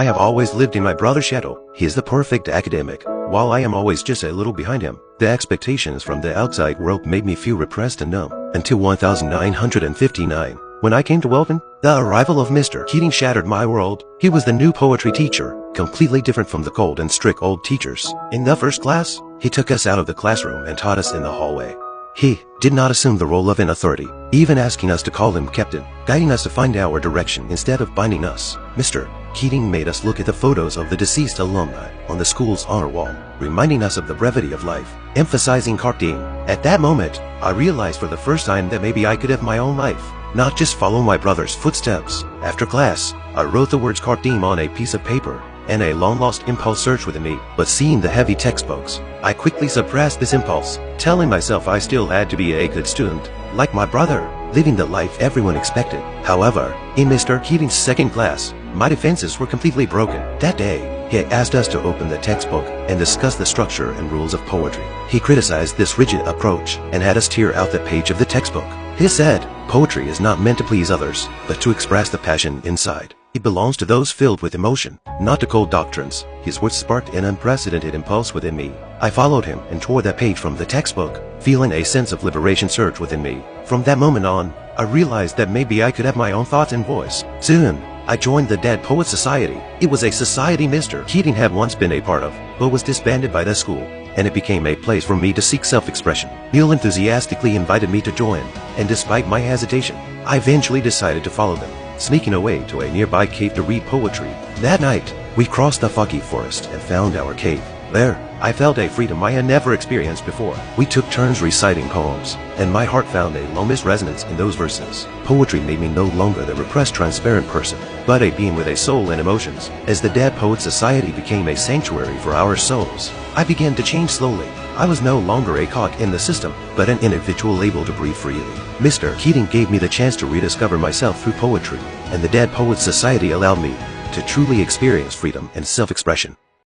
I have always lived in my brother's shadow. He is the perfect academic, while I am always just a little behind him. The expectations from the outside world made me feel repressed and numb. Until 1959, when I came to Welton, the arrival of Mr. Keating shattered my world. He was the new poetry teacher, completely different from the cold and strict old teachers. In the first class, he took us out of the classroom and taught us in the hallway. He did not assume the role of an authority, even asking us to call him captain, guiding us to find our direction instead of binding us. Mr. Keating made us look at the photos of the deceased alumni on the school's honor wall, reminding us of the brevity of life, emphasizing carte diem. At that moment, I realized for the first time that maybe I could have my own life, not just follow my brother's footsteps. After class, I wrote the words carte diem on a piece of paper, and a long-lost impulse surged within me. But seeing the heavy textbooks, I quickly suppressed this impulse, telling myself I still had to be a good student, like my brother, living the life everyone expected. However, in Mr. Keating's second class, my defenses were completely broken. That day, he asked us to open the textbook and discuss the structure and rules of poetry. He criticized this rigid approach and had us tear out the page of the textbook. He said, poetry is not meant to please others, but to express the passion inside. It belongs to those filled with emotion, not to cold doctrines. His words sparked an unprecedented impulse within me. I followed him and tore that page from the textbook, feeling a sense of liberation surge within me. From that moment on, I realized that maybe I could have my own thoughts and voice. Soon, I joined the Dead Poets Society. It was a society Mr. Keating had once been a part of, but was disbanded by the school, and it became a place for me to seek self-expression. Neil enthusiastically invited me to join, and despite my hesitation, I eventually decided to follow them, sneaking away to a nearby cave to read poetry. That night, we crossed the foggy forest and found our cave. There, I felt a freedom I had never experienced before. We took turns reciting poems, and my heart found a low-missed resonance in those verses. Poetry made me no longer the repressed, transparent person, but a being with a soul and emotions. As the Dead Poets Society became a sanctuary for our souls, I began to change slowly. I was no longer a cog in the system, but an individual able to breathe freely. Mr. Keating gave me the chance to rediscover myself through poetry, and the Dead Poets Society allowed me to truly experience freedom and self-expression.